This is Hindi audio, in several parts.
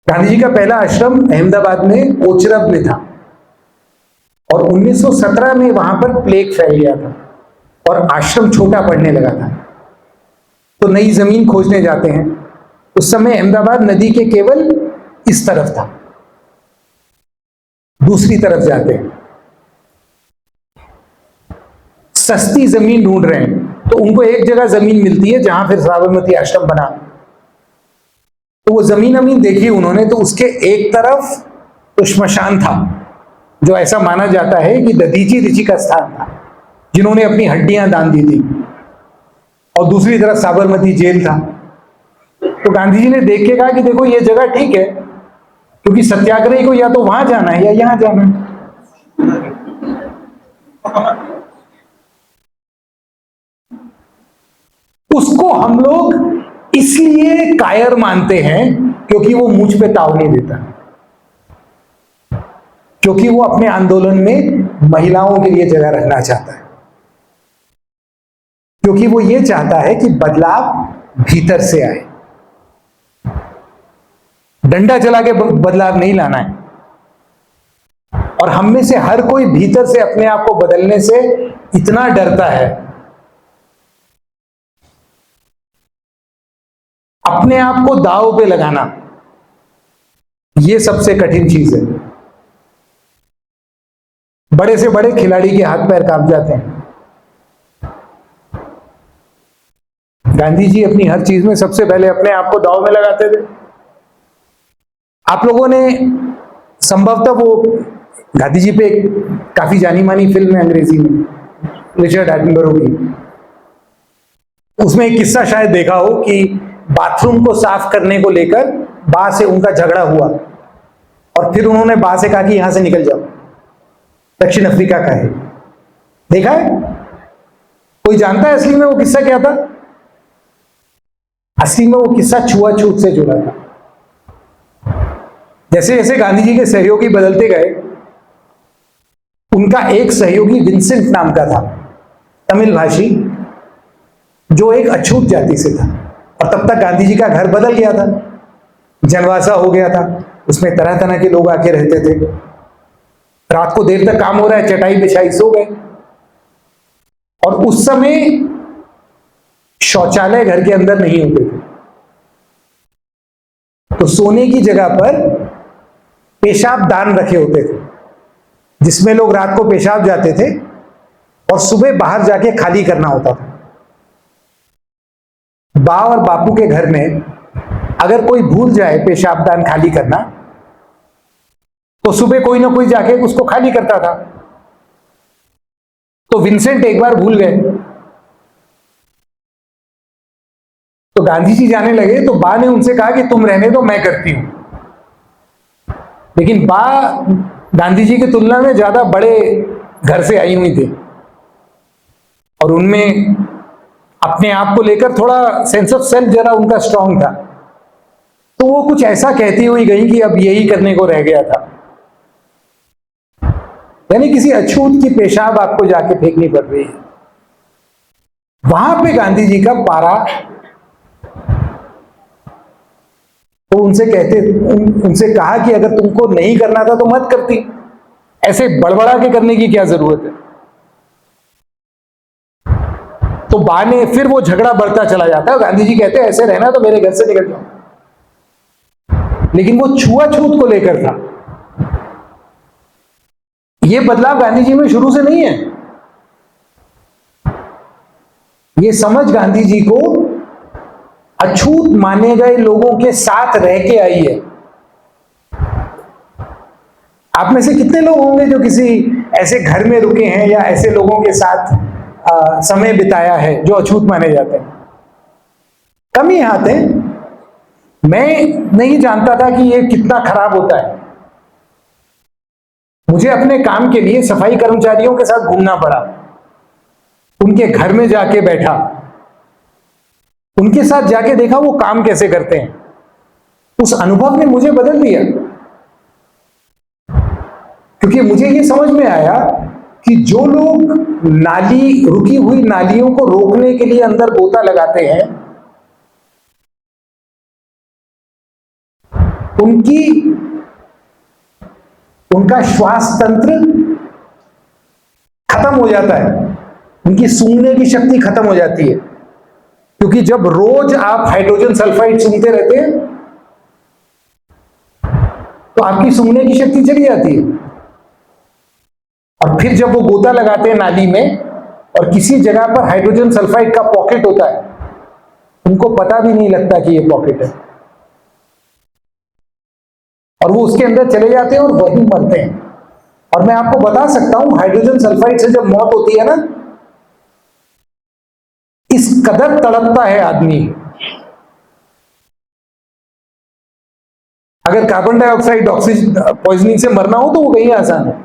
गांधी जी का पहला आश्रम अहमदाबाद में ओचरब में था और 1917 में वहां पर प्लेग फैल गया था और आश्रम छोटा पड़ने लगा था, तो नई जमीन खोजने जाते हैं। उस समय अहमदाबाद नदी के केवल इस तरफ था, दूसरी तरफ जाते हैं, सस्ती जमीन ढूंढ रहे हैं, तो उनको एक जगह जमीन मिलती है जहां फिर साबरमती आश्रम बना। तो वो जमीन अमीन देखी उन्होंने, तो उसके एक तरफ तो श्मशान था, जो ऐसा माना जाता है कि दधीची ऋषि का स्थान था, जिन्होंने अपनी हड्डियां दान दी थी, और दूसरी तरफ साबरमती जेल था। तो गांधी जी ने देख के कहा कि देखो ये जगह ठीक है, क्योंकि सत्याग्रही को या तो वहां जाना है या यहां जाना है। उसको हम लोग इसलिए कायर मानते हैं क्योंकि वो मुझ पे ताव नहीं देता, क्योंकि वो अपने आंदोलन में महिलाओं के लिए जगह रखना चाहता है, क्योंकि वो ये चाहता है कि बदलाव भीतर से आए, डंडा चला के बदलाव नहीं लाना है। और हम में से हर कोई भीतर से अपने आप को बदलने से इतना डरता है, अपने आप को दांव पे लगाना ये सबसे कठिन चीज है। बड़े से बड़े खिलाड़ी के हाथ पैर कांप जाते हैं। गांधी जी अपनी हर चीज में सबसे पहले अपने आप को दांव में लगाते थे। आप लोगों ने संभवतः वो गांधी जी पे काफी जानी मानी फिल्म है अंग्रेजी में, रिचर्ड एटनबरो की, उसमें एक किस्सा शायद देखा हो कि बाथरूम को साफ करने को लेकर बा से उनका झगड़ा हुआ और फिर उन्होंने बा से कहा कि यहां से निकल जाओ। दक्षिण अफ्रीका का है, देखा है? कोई जानता है असली में वो किस्सा क्या था? असली में वो किस्सा छुआछूत से जुड़ा था। जैसे जैसे गांधी जी के सहयोगी बदलते गए, उनका एक सहयोगी विंसेंट नाम का था, तमिल भाषी, जो एक अछूत जाति से था, और तब तक गांधी जी का घर बदल गया था, जनवासा हो गया था, उसमें तरह तरह के लोग आके रहते थे। रात को देर तक काम हो रहा है, चटाई बिछाई, सो गए। और उस समय शौचालय घर के अंदर नहीं होते थे, तो सोने की जगह पर पेशाब दान रखे होते थे, जिसमें लोग रात को पेशाब जाते थे और सुबह बाहर जाके खाली करना होता था। बा और बापू के घर में अगर कोई भूल जाए पेशाब दान खाली करना, तो सुबह कोई ना कोई जाके उसको खाली करता था। तो विंसेंट एक बार भूल गए, तो गांधी जी जाने लगे, तो बा ने उनसे कहा कि तुम रहने दो, मैं करती हूं। लेकिन बा गांधी जी की तुलना में ज्यादा बड़े घर से आई हुई थी और उनमें अपने आप को लेकर थोड़ा सेंस ऑफ सेल्फ जरा उनका स्ट्रांग था। तो वो कुछ ऐसा कहती हुई गई कि अब यही करने को रह गया था, यानी किसी अछूत की पेशाब आपको जाके फेंकनी पड़ रही है। वहां पे गांधी जी का पारा, तो उनसे कहा कि अगर तुमको नहीं करना था तो मत करती, ऐसे बड़बड़ा के करने की क्या जरूरत है। तो बा ने फिर वो झगड़ा बढ़ता चला जाता है, गांधी जी कहते हैं ऐसे रहना तो मेरे घर से निकल जाओ। लेकिन वो छुआछूत को लेकर था। ये बदलाव गांधी जी में शुरू से नहीं है, ये समझ गांधी जी को अछूत माने गए लोगों के साथ रह के आई है। आप में से कितने लोग होंगे जो किसी ऐसे घर में रुके हैं या ऐसे लोगों के साथ समय बिताया है जो अछूत माने जाते हैं? कम ही हाथ हैं। मैं नहीं जानता था कि ये कितना खराब होता है। मुझे अपने काम के लिए सफाई कर्मचारियों के साथ घूमना पड़ा, उनके घर में जाके बैठा, उनके साथ जाके देखा वो काम कैसे करते हैं। उस अनुभव ने मुझे बदल दिया, क्योंकि मुझे ये समझ में आया कि जो लोग रुकी हुई नालियों को रोकने के लिए अंदर गोता लगाते हैं, उनका श्वास तंत्र खत्म हो जाता है, उनकी सूंघने की शक्ति खत्म हो जाती है, क्योंकि जब रोज आप हाइड्रोजन सल्फाइड सूंघते रहते हैं तो आपकी सूंघने की शक्ति चली जाती है। और फिर जब वो गोता लगाते हैं नाली में और किसी जगह पर हाइड्रोजन सल्फाइड का पॉकेट होता है, उनको पता भी नहीं लगता कि ये पॉकेट है, और वो उसके अंदर चले जाते हैं और वहीं मरते हैं। और मैं आपको बता सकता हूं, हाइड्रोजन सल्फाइड से जब मौत होती है ना, इस कदर तड़पता है आदमी। अगर कार्बन डाइऑक्साइड ऑक्सीजन पॉइजनिंग से मरना हो तो वो कहीं आसान है।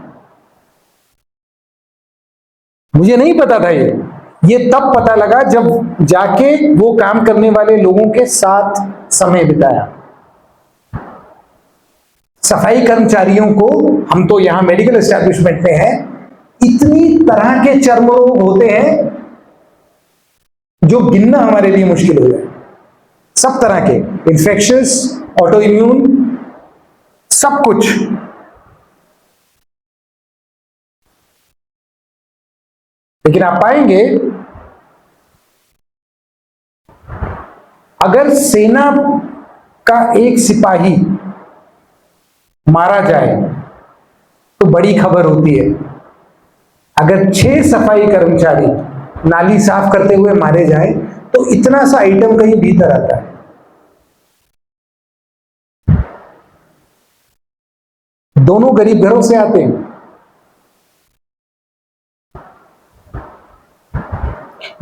मुझे नहीं पता था ये तब पता लगा जब जाके वो काम करने वाले लोगों के साथ समय बिताया। सफाई कर्मचारियों को, हम तो यहां मेडिकल एस्टैब्लिशमेंट में हैं, इतनी तरह के चर्म रोग होते हैं जो गिनना हमारे लिए मुश्किल हो जाए। सब तरह के इन्फेक्शंस, ऑटो इम्यून, सब कुछ। लेकिन आप पाएंगे अगर सेना का एक सिपाही मारा जाए तो बड़ी खबर होती है। अगर 6 सफाई कर्मचारी नाली साफ करते हुए मारे जाएं तो इतना सा आइटम कहीं भीतर आता है। दोनों गरीब घरों से आते हैं।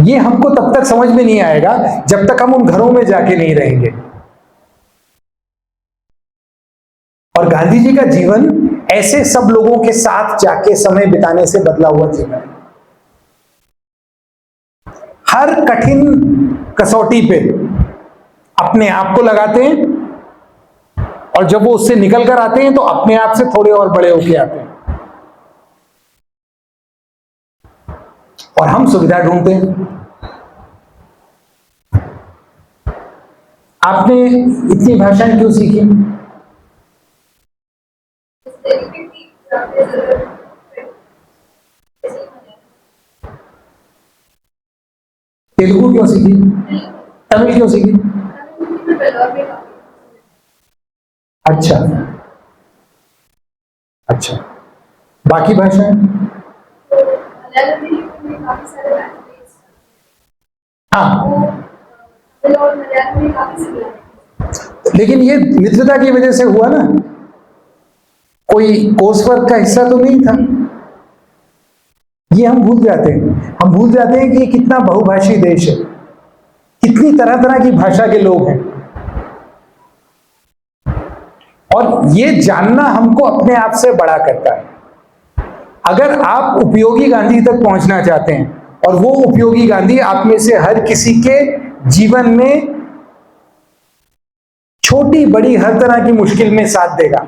ये हमको तब तक समझ में नहीं आएगा जब तक हम उन घरों में जाके नहीं रहेंगे। और गांधी जी का जीवन ऐसे सब लोगों के साथ जाके समय बिताने से बदला हुआ जीवन। हर कठिन कसौटी पे अपने आप को लगाते हैं, और जब वो उससे निकल कर आते हैं तो अपने आप से थोड़े और बड़े होके आते हैं, और हम सुविधा ढूंढते हैं। आपने इतनी भाषाएं क्यों सीखी? तेलुगु क्यों सीखी? तमिल क्यों सीखी? अच्छा अच्छा, बाकी भाषाएं? हाँ, लेकिन ये मित्रता की वजह से हुआ ना, कोई कोर्स वर्क का हिस्सा तो नहीं था। ये हम भूल जाते हैं। हम भूल जाते हैं कि कितना बहुभाषी देश है, कितनी तरह तरह की भाषा के लोग हैं, और ये जानना हमको अपने आप से बड़ा करता है। अगर आप उपयोगी गांधी तक पहुंचना चाहते हैं, और वो उपयोगी गांधी आप में से हर किसी के जीवन में छोटी बड़ी हर तरह की मुश्किल में साथ देगा,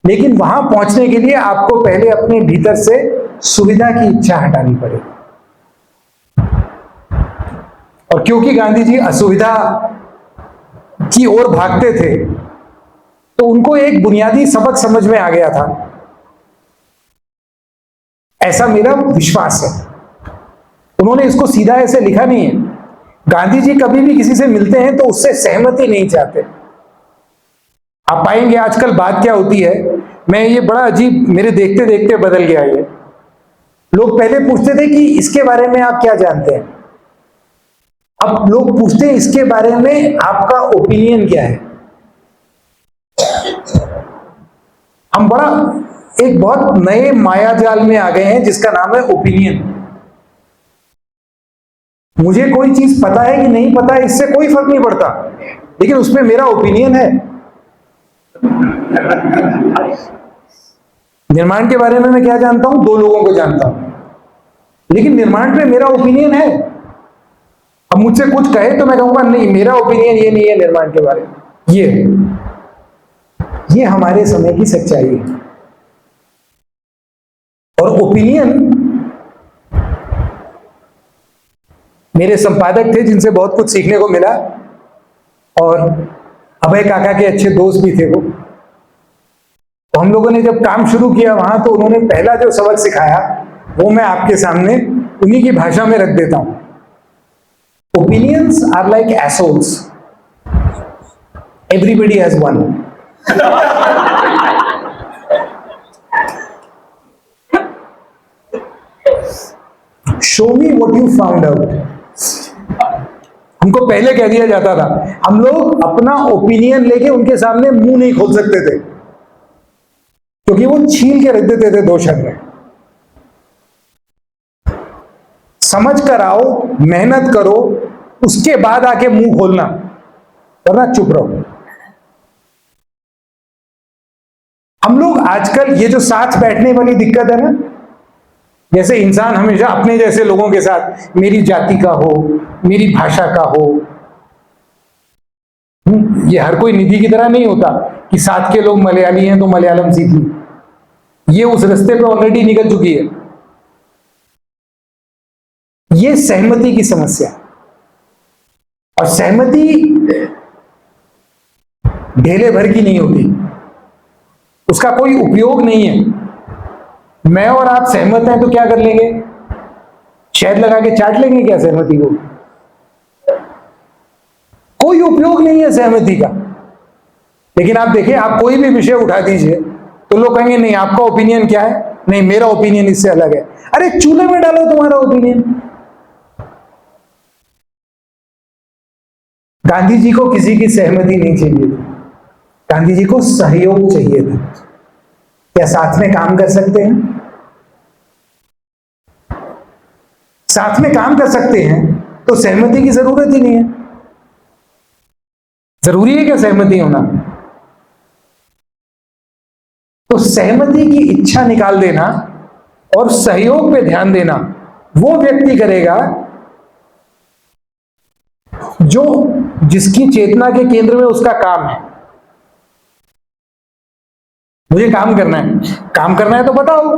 लेकिन वहां पहुंचने के लिए आपको पहले अपने भीतर से सुविधा की इच्छा हटानी पड़ेगी। और क्योंकि गांधी जी असुविधा की ओर भागते थे, तो उनको एक बुनियादी सबक समझ में आ गया था, ऐसा मेरा विश्वास है। उन्होंने इसको सीधा ऐसे लिखा नहीं है। गांधी जी कभी भी किसी से मिलते हैं तो उससे सहमति नहीं चाहते। आप पाएंगे आजकल बात क्या होती है, मैं ये बड़ा अजीब, मेरे देखते देखते बदल गया ये। लोग पहले पूछते थे कि इसके बारे में आप क्या जानते हैं, अब लोग पूछते हैं इसके बारे में आपका ओपिनियन क्या है। हम बड़ा एक बहुत नए मायाजाल में आ गए हैं जिसका नाम है ओपिनियन। मुझे कोई चीज पता है कि नहीं पता है इससे कोई फर्क नहीं पड़ता, लेकिन उसमें मेरा ओपिनियन है। निर्माण के बारे में मैं क्या जानता हूं? 2 लोगों को जानता हूं, लेकिन निर्माण पे मेरा ओपिनियन है। अब मुझसे कुछ कहे तो मैं कहूंगा नहीं, मेरा ओपिनियन ये नहीं है निर्माण के बारे में। ये हमारे समय की सच्चाई है। और ओपिनियन, मेरे संपादक थे जिनसे बहुत कुछ सीखने को मिला, और अभय काका के अच्छे दोस्त भी थे वो। तो हम लोगों ने जब काम शुरू किया वहां, तो उन्होंने पहला जो सबक सिखाया वो मैं आपके सामने उन्हीं की भाषा में रख देता हूं। Opinions are like assholes, everybody has one. Show me what you found out. हमको पहले कह दिया जाता था, हम लोग अपना ओपिनियन लेके उनके सामने मुंह नहीं खोल सकते थे, क्योंकि वो छील के रख देते थे 2 शब्द में। समझ कर आओ, मेहनत करो, उसके बाद आके मुंह खोलना, वरना चुप रहो। हम लोग आजकल ये जो साथ बैठने वाली दिक्कत है ना, जैसे इंसान हमेशा अपने जैसे लोगों के साथ, मेरी जाति का हो, मेरी भाषा का हो, ये हर कोई निधि की तरह नहीं होता कि साथ के लोग मलयाली हैं तो मलयालम सीख ली। ये उस रास्ते पे ऑलरेडी निकल चुकी है। ये सहमति की समस्या, और सहमति ढेले भर की नहीं होती, उसका कोई उपयोग नहीं है। मैं और आप सहमत हैं तो क्या कर लेंगे? शहद लगा के चाट लेंगे क्या सहमति को? कोई उपयोग नहीं है सहमति का। लेकिन आप देखिए, आप कोई भी विषय उठा दीजिए तो लोग कहेंगे नहीं आपका ओपिनियन क्या है, नहीं मेरा ओपिनियन इससे अलग है। अरे चूल्हे में डालो तुम्हारा ओपिनियन। गांधी जी को किसी की सहमति नहीं चाहिए थी, गांधी जी को सहयोग चाहिए था। क्या साथ में काम कर सकते हैं? साथ में काम कर सकते हैं तो सहमति की जरूरत ही नहीं है। जरूरी है क्या सहमति होना? तो सहमति की इच्छा निकाल देना और सहयोग पे ध्यान देना वो व्यक्ति करेगा जो जिसकी चेतना के केंद्र में उसका काम है। मुझे काम करना है तो बताओ,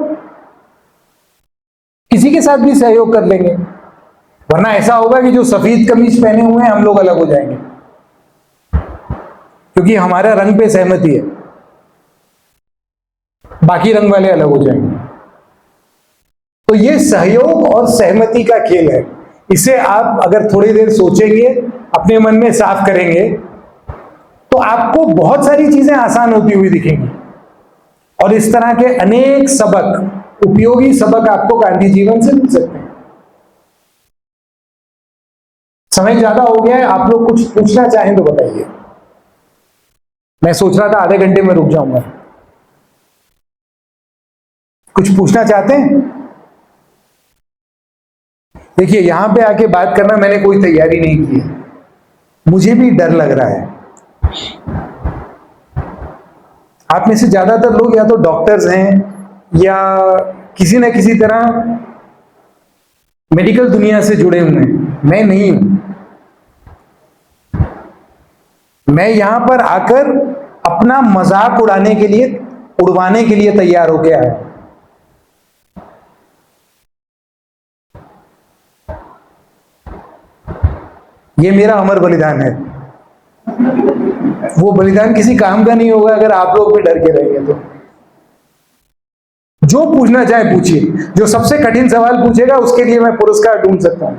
किसी के साथ भी सहयोग कर लेंगे। वरना ऐसा होगा कि जो सफेद कमीज पहने हुए हैं हम लोग अलग हो जाएंगे, क्योंकि हमारा रंग पे सहमति है, बाकी रंग वाले अलग हो जाएंगे। तो ये सहयोग और सहमति का खेल है। इसे आप अगर थोड़ी देर सोचेंगे, अपने मन में साफ करेंगे, तो आपको बहुत सारी चीजें आसान होती हुई दिखेंगी। और इस तरह के अनेक सबक, उपयोगी सबक आपको गांधी जीवन से मिल सकते हैं। समय ज्यादा हो गया है, आप लोग कुछ पूछना चाहें तो बताइए। मैं सोच रहा था आधे घंटे में रुक जाऊंगा। कुछ पूछना चाहते हैं? देखिए, यहां पे आके बात करना मैंने कोई तैयारी नहीं की है, मुझे भी डर लग रहा है। आप में से ज्यादातर लोग या तो डॉक्टर्स हैं या किसी न किसी तरह मेडिकल दुनिया से जुड़े हुए हैं। मैं नहीं हूं। मैं यहां पर आकर अपना मजाक उड़वाने के लिए तैयार हो गया है। ये मेरा अमर बलिदान है। वो बलिदान किसी काम का नहीं होगा अगर आप लोग भी डर के रहेंगे तो। जो पूछना चाहे पूछिए। जो सबसे कठिन सवाल पूछेगा उसके लिए मैं पुरस्कार ढूंढ सकता हूं।